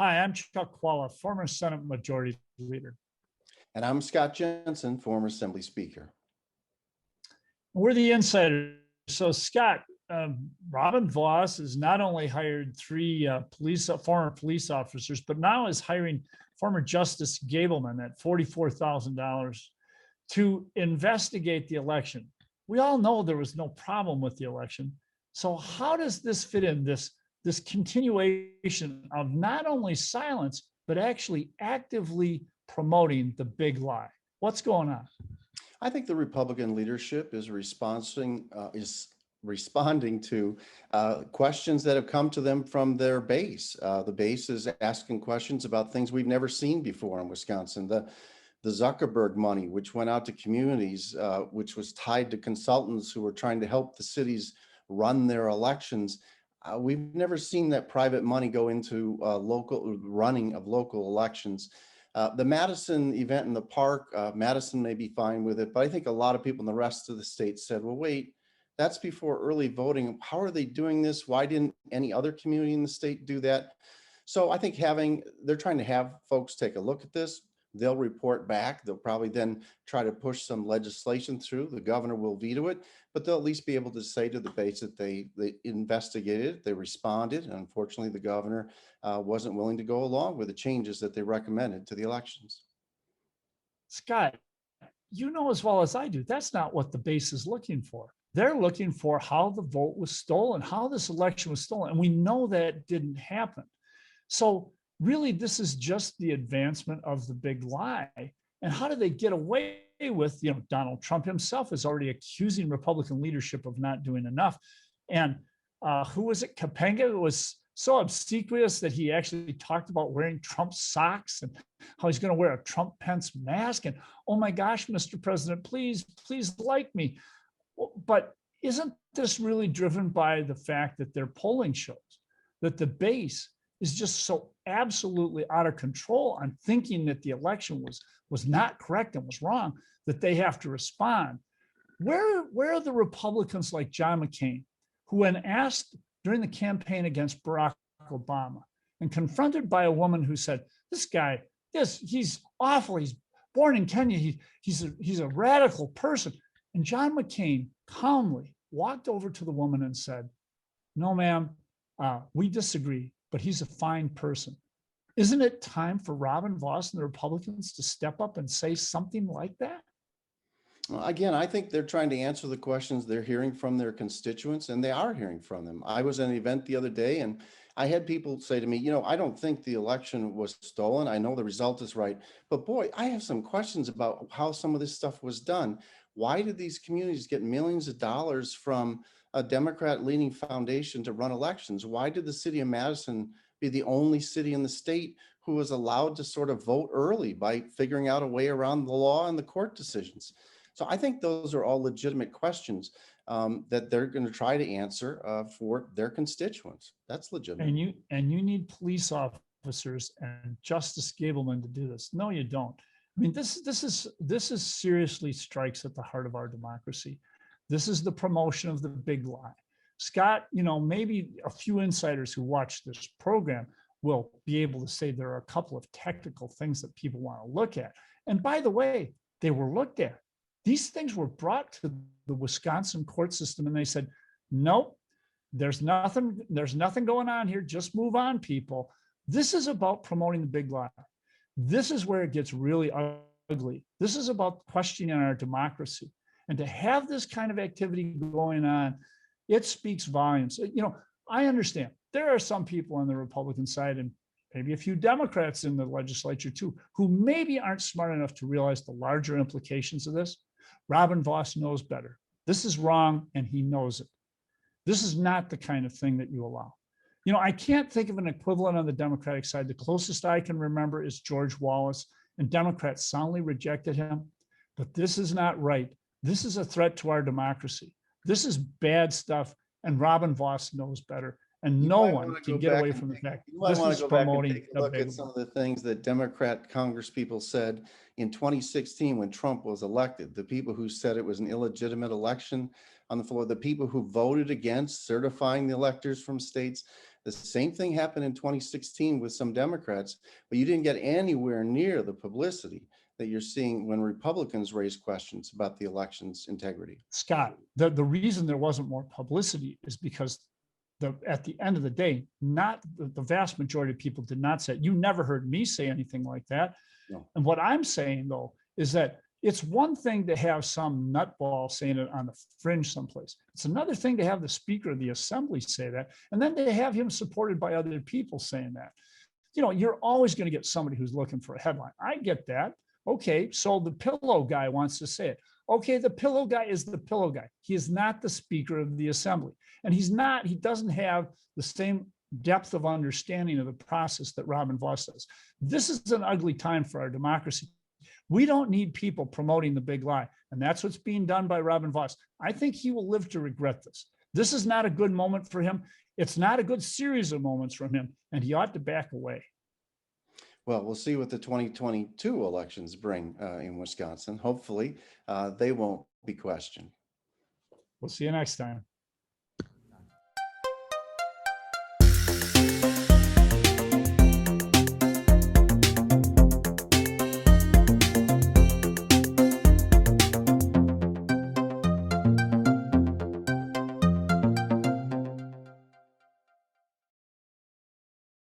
Hi, I'm Chuck Chvala, former Senate Majority Leader. And I'm Scott Jensen, former Assembly Speaker. We're the insiders. So, Scott, Robin Vos has not only hired three former police officers, but now is hiring former Justice Gableman at $44,000 to investigate the election. We all know there was no problem with the election. So how does this fit in, this continuation of not only silence, but actually actively promoting the big lie? What's going on? I think the Republican leadership is responding to questions that have come to them from their base. The base is asking questions about things we've never seen before in Wisconsin. The Zuckerberg money, which went out to communities, which was tied to consultants who were trying to help the cities run their elections. We've never seen that private money go into local running of local elections. The Madison event in the park, Madison may be fine with it, but I think a lot of people in the rest of the state said, well, wait, that's before early voting. How are they doing this? Why didn't any other community in the state do that? So I think they're trying to have folks take a look at this. They'll report back. They'll probably then try to push some legislation through. The governor will veto it, but they'll at least be able to say to the base that they investigated, they responded. And unfortunately, the governor wasn't willing to go along with the changes that they recommended to the elections. Scott, you know as well as I do, that's not what the base is looking for. They're looking for how the vote was stolen, how this election was stolen. And we know that didn't happen. So really, this is just the advancement of the big lie. And how do they get away with, Donald Trump himself is already accusing Republican leadership of not doing enough. And who was it? Kapenga was so obsequious that he actually talked about wearing Trump socks and how he's going to wear a Trump Pence mask. And, oh my gosh, Mr. President, please like me. But isn't this really driven by the fact that their polling shows that the base is just so absolutely out of control on thinking that the election was not correct and was wrong, that they have to respond? Where are the Republicans like John McCain, who, when asked during the campaign against Barack Obama and confronted by a woman who said, this guy, he's awful, he's born in Kenya, he's a radical person. And John McCain calmly walked over to the woman and said, no, ma'am, we disagree, but he's a fine person. Isn't it time for Robin Vos and the Republicans to step up and say something like that? Well, again, I think they're trying to answer the questions they're hearing from their constituents, and they are hearing from them. I was at an event the other day, and I had people say to me, I don't think the election was stolen. I know the result is right, but boy, I have some questions about how some of this stuff was done. Why did these communities get millions of dollars from a Democrat-leaning foundation to run elections? Why did the city of Madison be the only city in the state who was allowed to sort of vote early by figuring out a way around the law and the court decisions? So I think those are all legitimate questions that they're going to try to answer for their constituents. That's legitimate. And you need police officers and Justice Gableman to do this. No, you don't. I mean, this is seriously strikes at the heart of our democracy. This is the promotion of the big lie. Scott, maybe a few insiders who watch this program will be able to say there are a couple of technical things that people want to look at. And by the way, they were looked at. These things were brought to the Wisconsin court system, and they said, nope, there's nothing going on here. Just move on, people. This is about promoting the big lie. This is where it gets really ugly. This is about questioning our democracy. And to have this kind of activity going on, it speaks volumes. I understand there are some people on the Republican side and maybe a few Democrats in the legislature too, who maybe aren't smart enough to realize the larger implications of this. Robin Vos knows better. This is wrong, and he knows it. This is not the kind of thing that you allow. I can't think of an equivalent on the Democratic side. The closest I can remember is George Wallace, and Democrats soundly rejected him. But this is not right. This is a threat to our democracy. This is bad stuff, and Robin Vos knows better. And no one can get away from the fact this is promoting. Take a look at some of the things that Democrat congresspeople said in 2016 when Trump was elected. The people who said it was an illegitimate election on the floor, the people who voted against certifying the electors from states, The same thing happened in 2016 with some Democrats, but you didn't get anywhere near the publicity that you're seeing when Republicans raise questions about the election's integrity. Scott, the reason there wasn't more publicity is because at the end of the day, not the vast majority of people did not say it. You never heard me say anything like that. No. And what I'm saying, though, is that it's one thing to have some nutball saying it on the fringe someplace. It's another thing to have the Speaker of the Assembly say that, and then to have him supported by other people saying that. You know, you're always going to get somebody who's looking for a headline. I get that. Okay, so the pillow guy wants to say it. Okay, the pillow guy is the pillow guy. He is not the Speaker of the Assembly. And he doesn't have the same depth of understanding of the process that Robin Vos does. This is an ugly time for our democracy. We don't need people promoting the big lie. And that's what's being done by Robin Vos. I think he will live to regret this. This is not a good moment for him. It's not a good series of moments from him, and he ought to back away. Well, we'll see what the 2022 elections bring in Wisconsin. Hopefully, they won't be questioned. We'll see you next time.